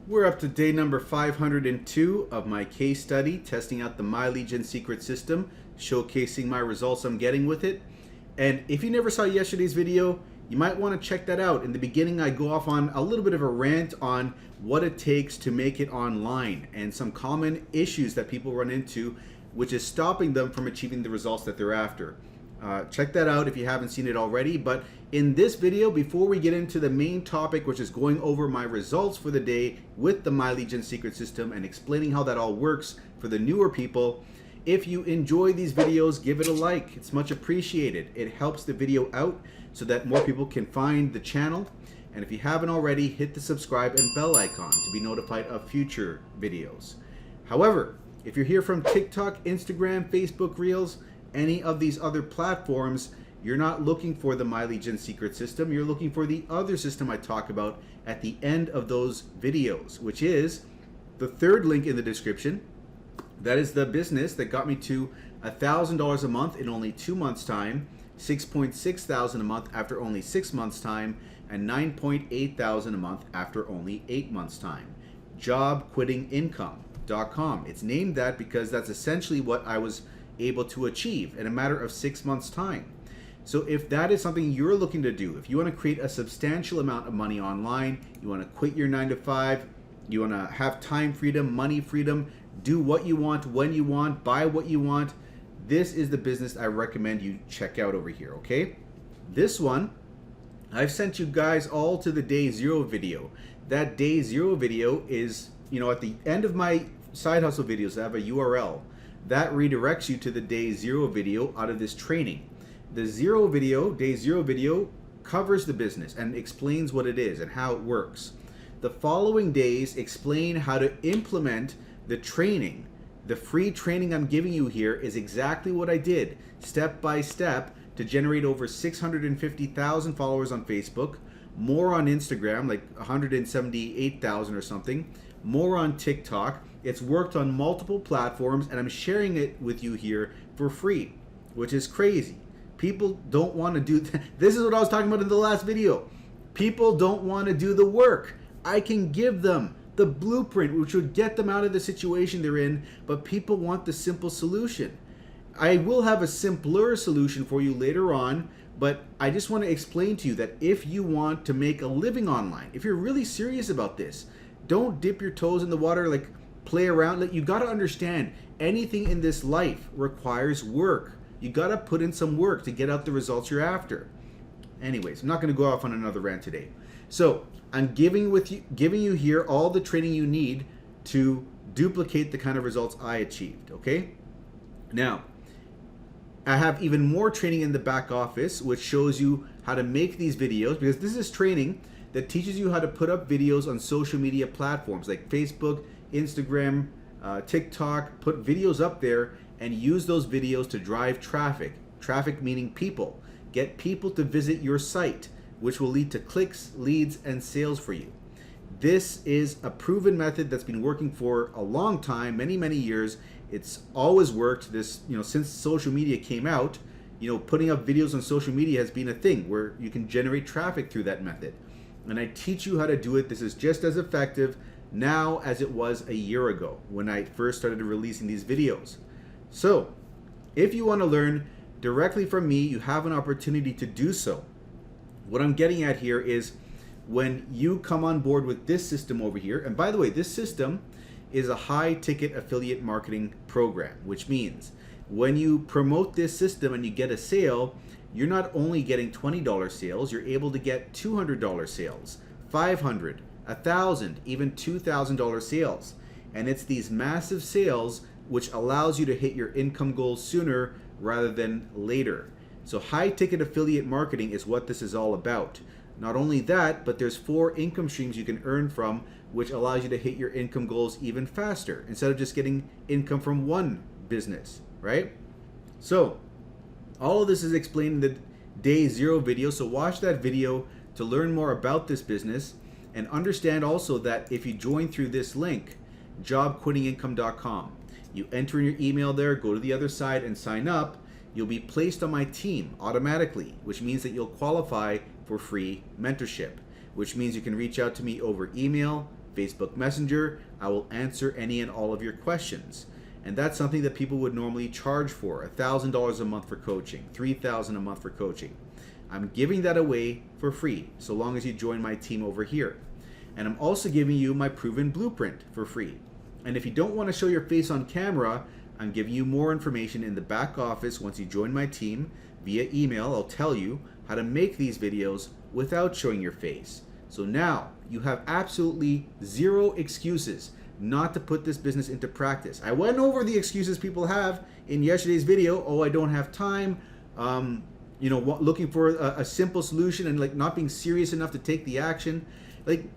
We're up to day number 502 of my case study, testing out the MyLegion secret system, showcasing my results I'm getting with it. And if you never saw yesterday's video, you might want to check that out. In the beginning, I go off on a little bit of a rant on what it takes to make it online and some common issues that people run into, which is stopping them from achieving the results that they're after. Check that out if you haven't seen it already. But in this video, before we get into the main topic, which is going over my results for the day with the MyLegion secret system and explaining how that all works for the newer people, if you enjoy these videos, give it a like. It's much appreciated. It helps the video out so that more people can find the channel. And if you haven't already, hit the subscribe and bell icon to be notified of future videos. However, if you're here from TikTok, Instagram, Facebook Reels, any of these other platforms, you're not looking for the MyLegion secret system. You're looking for the other system I talk about at the end of those videos, which is the third link in the description. That is the business that got me to $1,000 a month in only 2 months' time, $6.6 thousand a month after only 6 months' time, and $9.8 thousand a month after only 8 months' time. JobQuittingIncome.com. It's named that because that's essentially what I was able to achieve in a matter of 6 months' time. So if that is something you're looking to do, if you want to create a substantial amount of money online, you want to quit your 9-to-5, you want to have time freedom, money freedom, do what you want, when you want, buy what you want, this is the business I recommend you check out over here, okay? This one, I've sent you guys all to the day 0 video. That day 0 video is, at the end of my side hustle videos, I have a URL. That redirects you to the day 0 video out of this training. The day 0 video covers the business and explains what it is and how it works. The following days explain how to implement the training. The free training I'm giving you here is exactly what I did, step by step, to generate over 650,000 followers on Facebook, more on Instagram, like 178,000 or something, more on TikTok. It's worked on multiple platforms, and I'm sharing it with you here for free, which is crazy. People don't want to do this is what I was talking about in the last video. People don't want to do the work. I can give them the blueprint, which would get them out of the situation they're in, but people want the simple solution. I will have a simpler solution for you later on, but I just want to explain to you that if you want to make a living online, if you're really serious about this, don't dip your toes in the water, like play around. You got to understand, anything in this life requires work. You got to put in some work to get out the results you're after. Anyways, I'm not going to go off on another rant today. So I'm giving you here all the training you need to duplicate the kind of results I achieved, okay? Now, I have even more training in the back office, which shows you how to make these videos, because this is training that teaches you how to put up videos on social media platforms like Facebook, Instagram, TikTok. Put videos up there and use those videos to drive traffic. Traffic meaning people. Get people to visit your site, which will lead to clicks, leads, and sales for you. This is a proven method that's been working for a long time, many, many years. It's always worked. This, since social media came out, putting up videos on social media has been a thing where you can generate traffic through that method. And I teach you how to do it. This is just as effective now as it was a year ago when I first started releasing these videos. So if you want to learn directly from me, you have an opportunity to do so. What I'm getting at here is when you come on board with this system over here, and by the way, this system is a high ticket affiliate marketing program, which means when you promote this system and you get a sale, you're not only getting $20 sales, you're able to get $200 sales, $500, $1,000, even $2,000 sales. And it's these massive sales which allows you to hit your income goals sooner rather than later. So high ticket affiliate marketing is what this is all about. Not only that, but there's 4 income streams you can earn from, which allows you to hit your income goals even faster instead of just getting income from one business, right? So all of this is explained in the day 0 video. So watch that video to learn more about this business, and understand also that if you join through this link, JobQuittingIncome.com, you enter in your email there, go to the other side and sign up, you'll be placed on my team automatically, which means that you'll qualify for free mentorship, which means you can reach out to me over email, Facebook Messenger. I will answer any and all of your questions. And that's something that people would normally charge for, $1,000 a month for coaching, $3,000 a month for coaching. I'm giving that away for free, so long as you join my team over here. And I'm also giving you my proven blueprint for free. And if you don't want to show your face on camera, I'm giving you more information in the back office once you join my team. Via email, I'll tell you how to make these videos without showing your face. So now you have absolutely zero excuses not to put this business into practice. I went over the excuses people have in yesterday's video. Oh, I don't have time. Looking for a simple solution and like not being serious enough to take the action. Like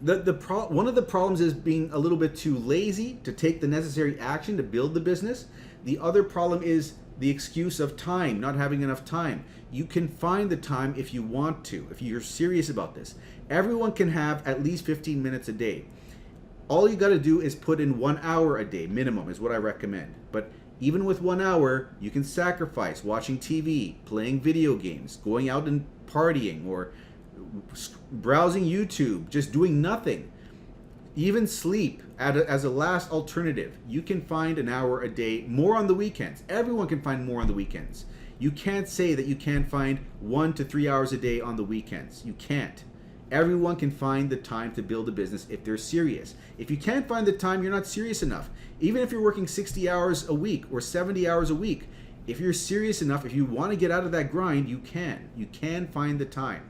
one of the problems is being a little bit too lazy to take the necessary action to build the business. The other problem is the excuse of time, not having enough time. You can find the time if you want to, if you're serious about this. Everyone can have at least 15 minutes a day. All you got to do is put in 1 hour a day, minimum is what I recommend. But even with 1 hour, you can sacrifice watching TV, playing video games, going out and partying, or browsing YouTube, just doing nothing. Even sleep as a last alternative. You can find an hour a day, more on the weekends. Everyone can find more on the weekends. You can't say that you can't find 1 to 3 hours a day on the weekends. You can't. Everyone can find the time to build a business if they're serious. If you can't find the time, you're not serious enough. Even if you're working 60 hours a week or 70 hours a week, if you're serious enough, if you want to get out of that grind, you can. You can find the time.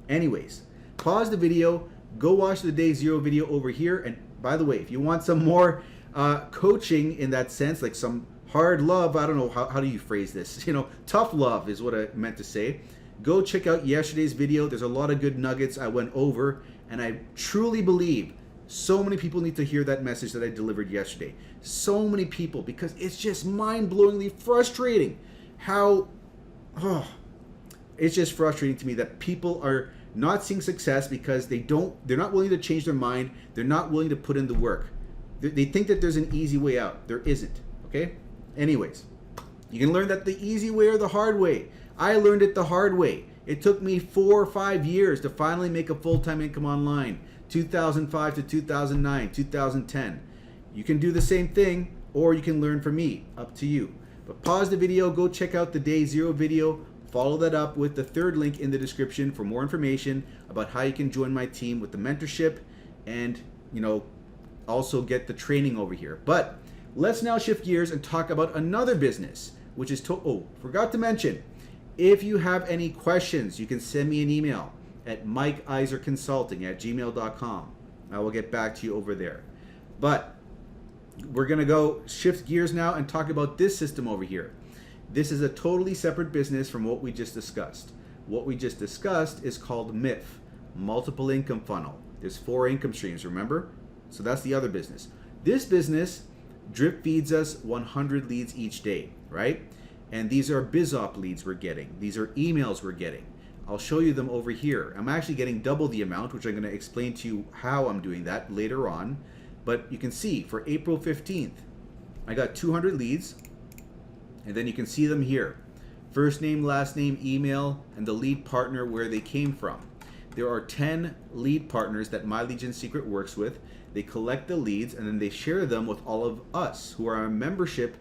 Anyways, pause the video, go watch the day 0 video over here. And by the way, if you want some more coaching in that sense, like some hard love, I don't know, how do you phrase this? Tough love is what I meant to say. Go check out yesterday's video. There's a lot of good nuggets I went over, and I truly believe so many people need to hear that message that I delivered yesterday. So many people, because it's just mind-blowingly frustrating it's just frustrating to me that people are not seeing success because they're not willing to change their mind. They're not willing to put in the work. They think that there's an easy way out. There isn't, okay? Anyways, you can learn that the easy way or the hard way. I learned it the hard way. It took me 4 or 5 years to finally make a full-time income online. 2005 to 2009, 2010. You can do the same thing, or you can learn from me. Up to you. But pause the video, go check out the day 0 video. Follow that up with the 3rd link in the description for more information about how you can join my team with the mentorship and, also get the training over here. But let's now shift gears and talk about another business, which is forgot to mention. If you have any questions, you can send me an email at mikeiserconsulting@gmail.com. I will get back to you over there. But we're going to go shift gears now and talk about this system over here. This is a totally separate business from what we just discussed. What we just discussed is called MIF, Multiple Income Funnel. There's 4 income streams, remember? So that's the other business. This business drip feeds us 100 leads each day, right? And these are BizOp leads we're getting. These are emails we're getting. I'll show you them over here. I'm actually getting double the amount, which I'm going to explain to you how I'm doing that later on. But you can see for April 15th, I got 200 leads. And then you can see them here. First name, last name, email, and the lead partner where they came from. There are 10 lead partners that My Legion Secret works with. They collect the leads and then they share them with all of us who are a membership,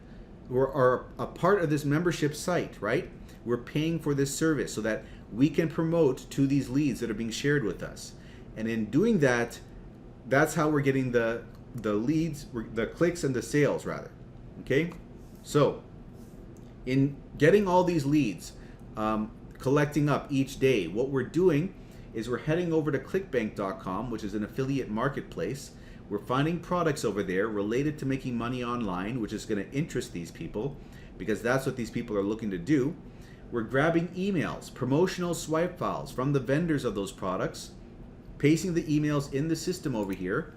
who are a part of this membership site, right? We're paying for this service so that we can promote to these leads that are being shared with us. And in doing that, that's how we're getting the leads, the clicks and the sales rather, okay? So in getting all these leads, collecting up each day, what we're doing is we're heading over to clickbank.com, which is an affiliate marketplace. We're finding products over there related to making money online, which is going to interest these people because that's what these people are looking to do. We're grabbing emails, promotional swipe files from the vendors of those products, pasting the emails in the system over here.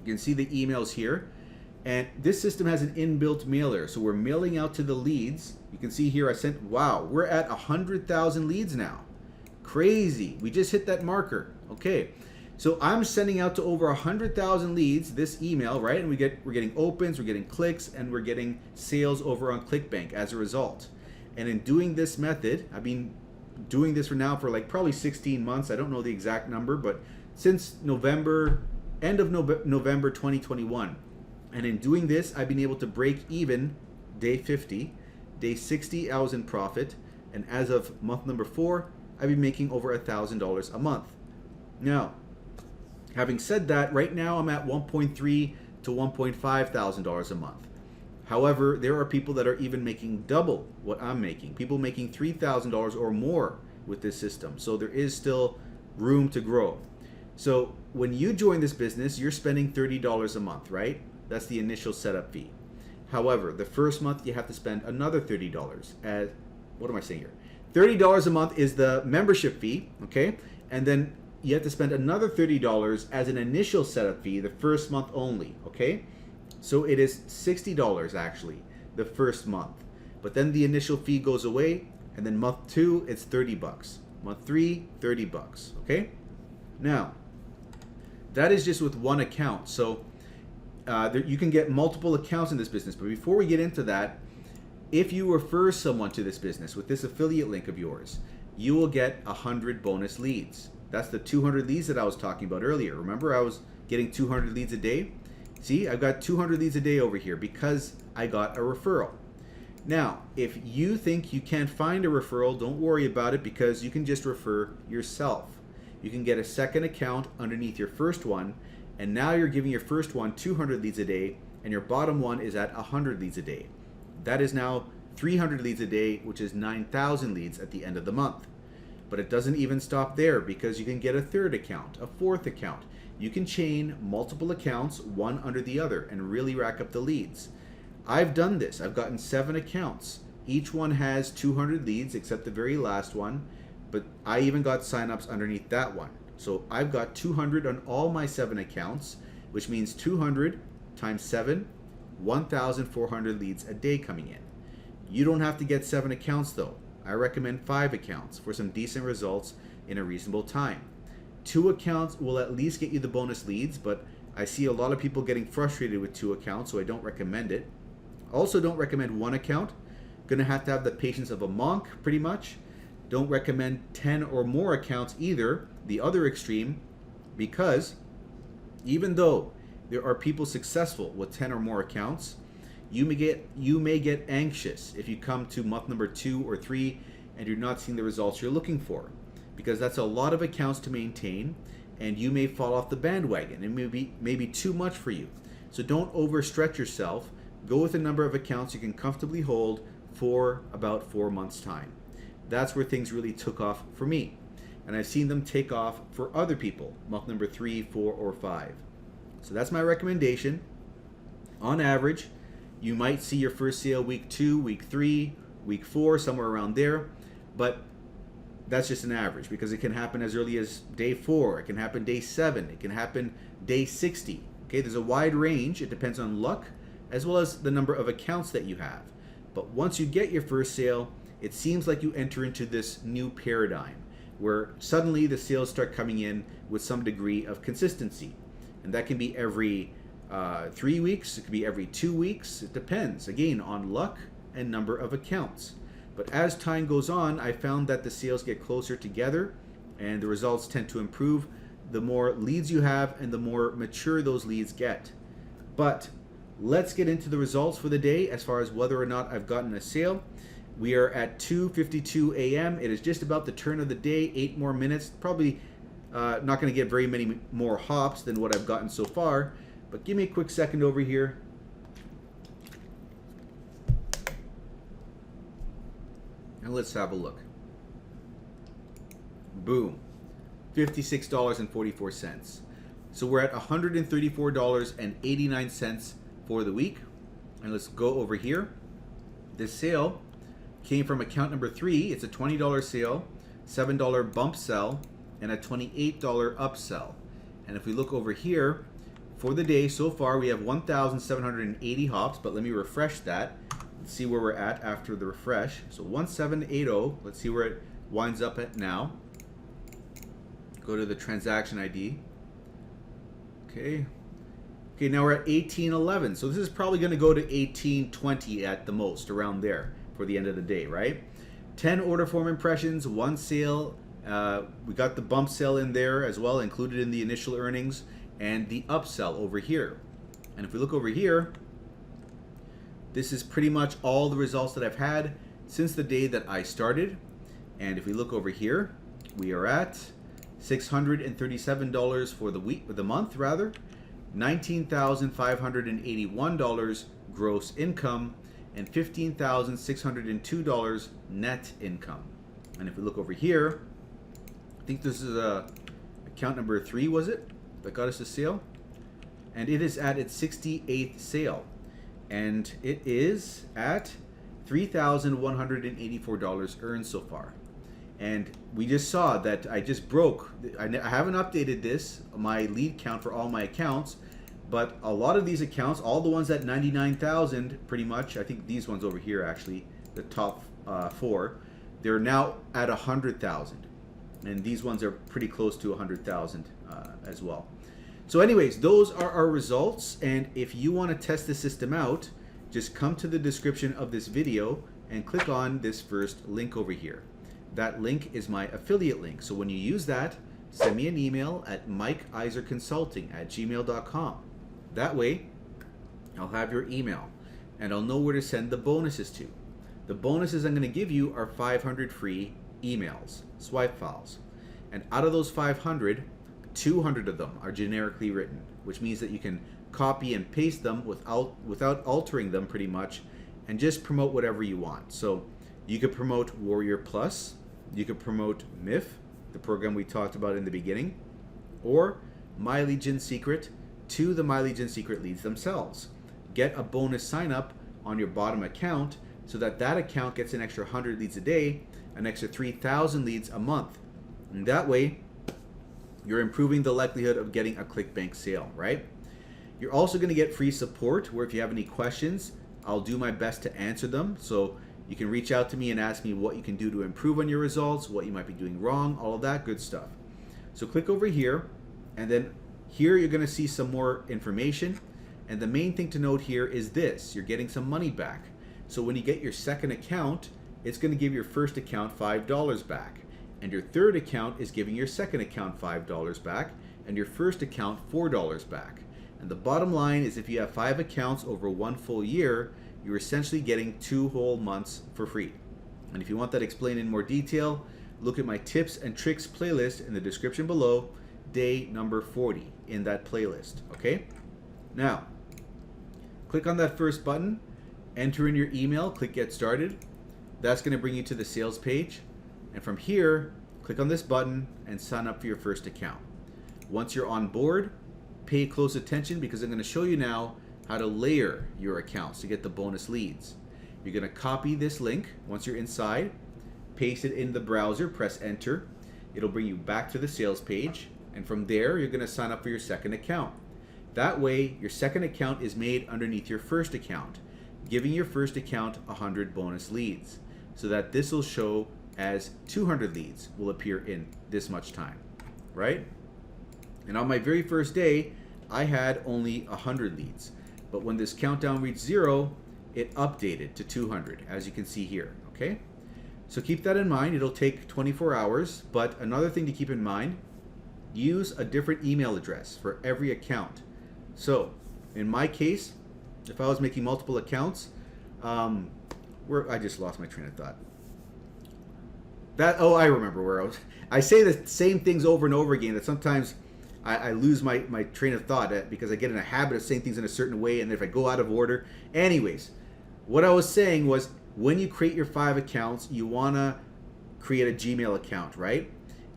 You can see the emails here. And this system has an inbuilt mailer, so we're mailing out to the leads. You can see here we're at 100,000 leads now. Crazy. We just hit that marker. Okay. So I'm sending out to over 100,000 leads this email, right? And we're getting opens, we're getting clicks, and we're getting sales over on Clickbank as a result. And in doing this method, I've been doing this for now for like probably 16 months. I don't know the exact number, but since end of November 2021. And in doing this, I've been able to break even day 50, day 60 I was in profit, and as of month number 4, I've been making over $1,000 a month. Now, having said that, right now I'm at $1.3 to $1.5 thousand a month. However, there are people that are even making double what I'm making. People making $3,000 or more with this system. So there is still room to grow. So when you join this business, you're spending $30 a month, right? That's the initial setup fee. However, the first month you have to spend another $30 as, what am I saying here? $30 a month is the membership fee, okay? And then you have to spend another $30 as an initial setup fee the first month only, okay? So it is $60 actually the first month. But then the initial fee goes away, and then month 2 it's $30. Month 3, $30, okay? Now, that is just with one account. So you can get multiple accounts in this business. But before we get into that, if you refer someone to this business with this affiliate link of yours, you will get 100 bonus leads. That's the 200 leads that I was talking about earlier. Remember, I was getting 200 leads a day? See, I've got 200 leads a day over here because I got a referral. Now, if you think you can't find a referral, don't worry about it, because you can just refer yourself. You can get a second account underneath your first one, and now you're giving your first one 200 leads a day, and your bottom one is at 100 leads a day. That is now 300 leads a day, which is 9,000 leads at the end of the month. But it doesn't even stop there, because you can get a third account, a fourth account. You can chain multiple accounts, one under the other, and really rack up the leads. I've done this. I've gotten 7 accounts. Each one has 200 leads, except the very last one. But I even got signups underneath that one. So I've got 200 on all my 7 accounts, which means 200 times 7, 1,400 leads a day coming in. You don't have to get 7 accounts though. I recommend 5 accounts for some decent results in a reasonable time. 2 accounts will at least get you the bonus leads, but I see a lot of people getting frustrated with 2 accounts, so I don't recommend it. Also don't recommend 1 account. Gonna have to have the patience of a monk, pretty much. Don't recommend 10 or more accounts either, the other extreme, because even though there are people successful with 10 or more accounts, you may get anxious if you come to month number 2 or 3 and you're not seeing the results you're looking for, because that's a lot of accounts to maintain, and you may fall off the bandwagon. It may be too much for you. So don't overstretch yourself. Go with a number of accounts you can comfortably hold for about 4 months' time. That's where things really took off for me. And I've seen them take off for other people, month number 3, 4, or 5. So that's my recommendation. On average, you might see your first sale week 2, week 3, week 4, somewhere around there. But that's just an average, because it can happen as early as day 4. It can happen day 7. It can happen day 60. Okay, there's a wide range. It depends on luck as well as the number of accounts that you have. But once you get your first sale, it seems like you enter into this new paradigm where suddenly the sales start coming in with some degree of consistency. And that can be every 3 weeks, it could be every 2 weeks. It depends, again, on luck and number of accounts. But as time goes on, I found that the sales get closer together and the results tend to improve the more leads you have and the more mature those leads get. But let's get into the results for the day as far as whether or not I've gotten a sale. We are at 2:52 a.m. It is just about the turn of the day, 8 more minutes. Probably not going to get very many more hops than what I've gotten so far. But give me a quick second over here. And let's have a look. Boom. $56.44. So we're at $134.89 for the week. And let's go over here. This sale came from account number 3. It's a $20 sale, $7 bump sell, and a $28 upsell. And if we look over here, for the day so far, we have 1,780 hops, but let me refresh that. Let's see where we're at after the refresh. So 1780, let's see where it winds up at now. Go to the transaction ID. Okay, now we're at 1811. So this is probably going to go to 1820 at the most, around there for the end of the day, right? 10 order form impressions, 1 sale, We got the bump sale in there as well, included in the initial earnings, and the upsell over here. And if we look over here, this is pretty much all the results that I've had since the day that I started. And if we look over here, we are at $637 for the week, or the month rather, $19,581 gross income, and $15,602 net income. And if we look over here, I think this is account number 3, was it, that got us a sale? And it is at its 68th sale. And it is at $3,184 earned so far. And we just saw that I just broke, I haven't updated this, my lead count for all my accounts, but a lot of these accounts, all the ones at 99,000 pretty much, I think these ones over here actually, the top 4, they're now at 100,000. And these ones are pretty close to 100,000 as well. So anyways, those are our results. And if you want to test the system out, just come to the description of this video and click on this first link over here. That link is my affiliate link. So when you use that, send me an email at mikeiserconsulting@gmail.com. That way, I'll have your email and I'll know where to send the bonuses to. The bonuses I'm going to give you are 500 free emails, swipe files. And out of those 500, 200 of them are generically written, which means that you can copy and paste them without altering them pretty much, and just promote whatever you want. So you could promote Warrior Plus, you could promote MIF, the program we talked about in the beginning, or My Legion Secret to the My Legion Secret leads themselves. Get a bonus sign up on your bottom account so that that account gets an extra 100 leads a day, an extra 3,000 leads a month. And that way, you're improving the likelihood of getting a Clickbank sale, right? You're also going to get free support where if you have any questions, I'll do my best to answer them. So you can reach out to me and ask me what you can do to improve on your results, what you might be doing wrong, all of that good stuff. So click over here, and then here you're going to see some more information. And the main thing to note here is this: you're getting some money back. So when you get your second account, it's going to give your first account $5 back. And your third account is giving your second account $5 back, and your first account $4 back. And the bottom line is if you have 5 accounts over 1 full year, you're essentially getting 2 whole months for free. And if you want that explained in more detail, look at my tips and tricks playlist in the description below, day number 40 in that playlist, okay? Now, click on that first button, enter in your email, click Get Started. That's going to bring you to the sales page. And from here, click on this button and sign up for your first account. Once you're on board, pay close attention because I'm going to show you now how to layer your accounts to get the bonus leads. You're going to copy this link once you're inside, paste it in the browser, press enter. It'll bring you back to the sales page, and from there you're going to sign up for your second account. That way your second account is made underneath your first account, giving your first account 100 bonus leads, so that this will show as 200 leads will appear in this much time, right? And on my very first day, I had only 100 leads. But when this countdown reached 0, it updated to 200, as you can see here, okay? So keep that in mind. It'll take 24 hours. But another thing to keep in mind, use a different email address for every account. So in my case, if I was making multiple accounts, I just lost my train of thought. I remember where I was. I say the same things over and over again that sometimes I lose my train of thought because I get in a habit of saying things in a certain way, and if I go out of order. Anyways, what I was saying was when you create your 5 accounts, you want to create a Gmail account, right?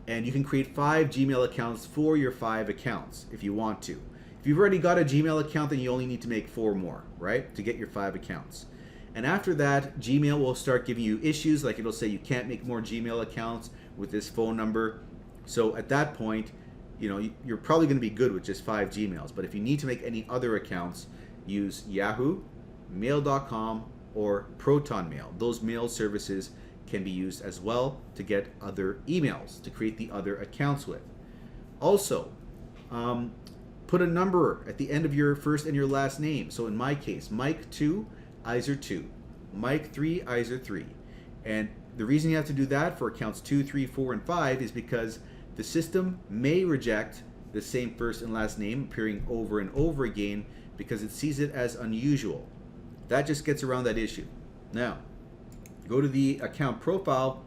And you can create 5 Gmail accounts for your 5 accounts if you want to. If you've already got a Gmail account, then you only need to make 4 more, right, to get your 5 accounts. And after that, Gmail will start giving you issues, like it'll say you can't make more Gmail accounts with this phone number. So at that point, you're probably going to be good with just 5 Gmails. But if you need to make any other accounts, use Yahoo, Mail.com, or Proton Mail. Those mail services can be used as well to get other emails, to create the other accounts with. Also, put a number at the end of your first and your last name. So in my case, Mike 2, Iser 2, Mike 3, Iser 3. And the reason you have to do that for accounts 2, 3, 4, and 5 is because the system may reject the same first and last name appearing over and over again because it sees it as unusual. That just gets around that issue. Now, go to the account profile,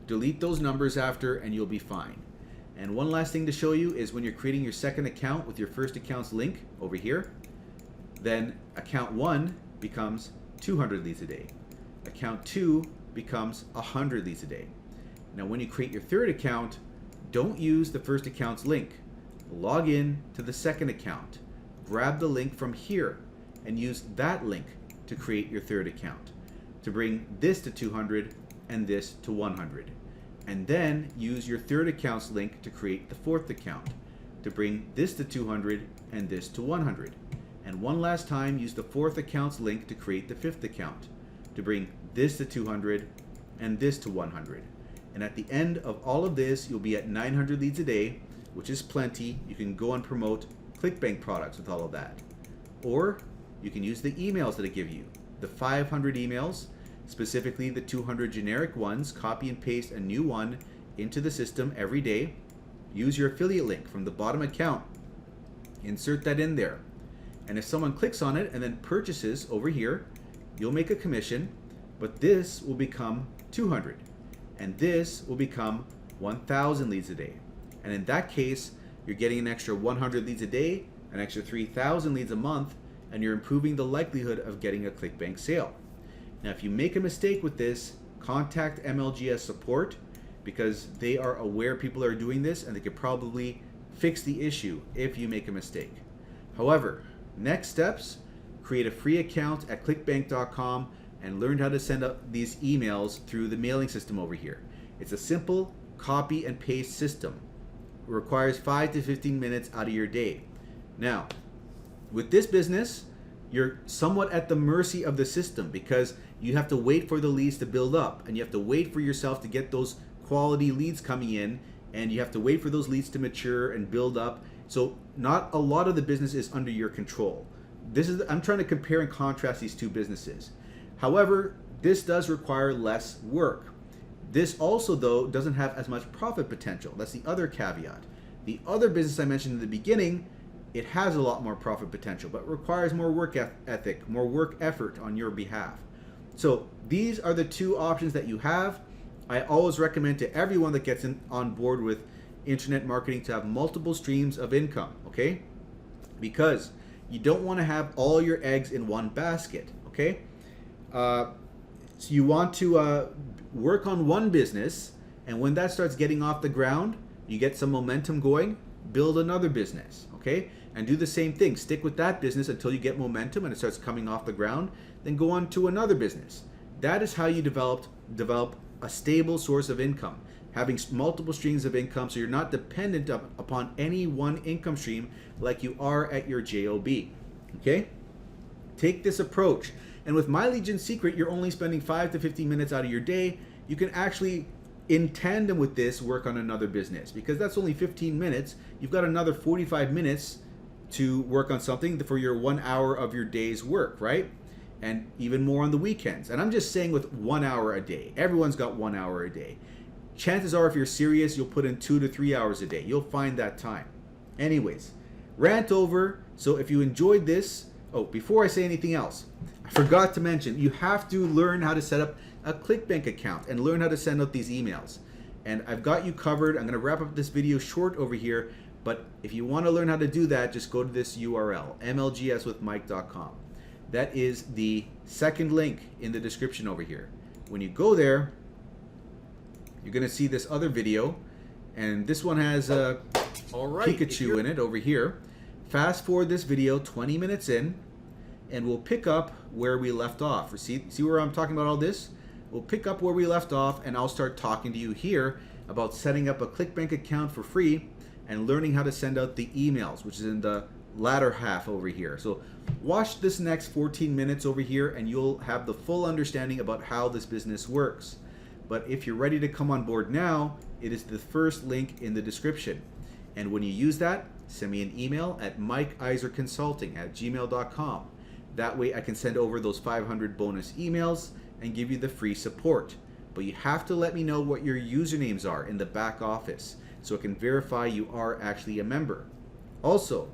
delete those numbers after, and you'll be fine. And one last thing to show you is when you're creating your second account with your first account's link over here, then account 1 becomes 200 leads a day. Account 2 becomes 100 leads a day. Now when you create your third account, don't use the first account's link. Log in to the second account. Grab the link from here and use that link to create your third account to bring this to 200 and this to 100. And then use your third account's link to create the fourth account to bring this to 200 and this to 100. And one last time, use the fourth account's link to create the fifth account to bring this to 200 and this to 100. And at the end of all of this, you'll be at 900 leads a day, which is plenty. You can go and promote Clickbank products with all of that. Or you can use the emails that I give you, the 500 emails, specifically the 200 generic ones, copy and paste a new one into the system every day. Use your affiliate link from the bottom account. Insert that in there. And if someone clicks on it and then purchases over here, you'll make a commission, but this will become 200. And this will become 1,000 leads a day. And in that case, you're getting an extra 100 leads a day, an extra 3,000 leads a month, and you're improving the likelihood of getting a Clickbank sale. Now, if you make a mistake with this, contact MLGS support because they are aware people are doing this and they could probably fix the issue if you make a mistake. However, next steps, create a free account at clickbank.com and learn how to send out these emails through the mailing system over here. It's a simple copy and paste system. It requires 5 to 15 minutes out of your day. Now, with this business, you're somewhat at the mercy of the system because you have to wait for the leads to build up and you have to wait for yourself to get those quality leads coming in and you have to wait for those leads to mature and build up. So not a lot of the business is under your control. I'm trying to compare and contrast these two businesses. However, this does require less work. This also, though, doesn't have as much profit potential. That's the other caveat. The other business I mentioned in the beginning, it has a lot more profit potential, but requires more work ethic, more work effort on your behalf. So these are the two options that you have. I always recommend to everyone that gets on board with internet marketing to have multiple streams of income, okay? Because you don't want to have all your eggs in one basket, okay? So you want to work on one business, and when that starts getting off the ground, you get some momentum going, build another business, okay? And do the same thing. Stick with that business until you get momentum and it starts coming off the ground, then go on to another business. That is how you develop a stable source of income, having multiple streams of income so you're not dependent upon any one income stream like you are at your job, okay? Take this approach. And with My Legion Secret, you're only spending 5 to 15 minutes out of your day. You can actually, in tandem with this, work on another business because that's only 15 minutes. You've got another 45 minutes to work on something for your 1 hour of your day's work, right? And even more on the weekends. And I'm just saying with 1 hour a day. Everyone's got 1 hour a day. Chances are if you're serious, you'll put in 2 to 3 hours a day. You'll find that time. Anyways, rant over. So if you enjoyed this, before I say anything else, I forgot to mention, you have to learn how to set up a Clickbank account and learn how to send out these emails. And I've got you covered. I'm going to wrap up this video short over here. But if you want to learn how to do that, just go to this URL, mlgswithmike.com. That is the second link in the description over here. When you go there, you're going to see this other video. And this one has Pikachu in it over here. Fast forward this video 20 minutes in, and we'll pick up where we left off. See where I'm talking about all this? We'll pick up where we left off, and I'll start talking to you here about setting up a Clickbank account for free and learning how to send out the emails, which is in the latter half over here. So watch this next 14 minutes over here, and you'll have the full understanding about how this business works. But if you're ready to come on board now, it is the first link in the description. And when you use that, send me an email at mikeiserconsulting@gmail.com. That way I can send over those 500 bonus emails and give you the free support. but you have to let me know what your usernames are in the back office so I can verify you are actually a member. Also,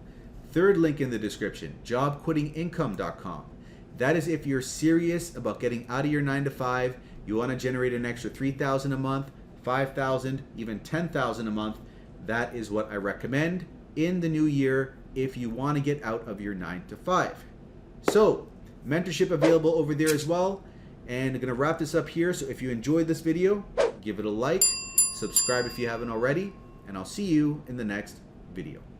third link in the description, jobquittingincome.com. That is if you're serious about getting out of your 9-to-5, you want to generate an extra $3,000 a month, $5,000, even $10,000 a month. That is what I recommend in the new year if you want to get out of your 9-to-5. So, mentorship available over there as well. And I'm going to wrap this up here. So if you enjoyed this video, give it a like, subscribe if you haven't already, and I'll see you in the next video.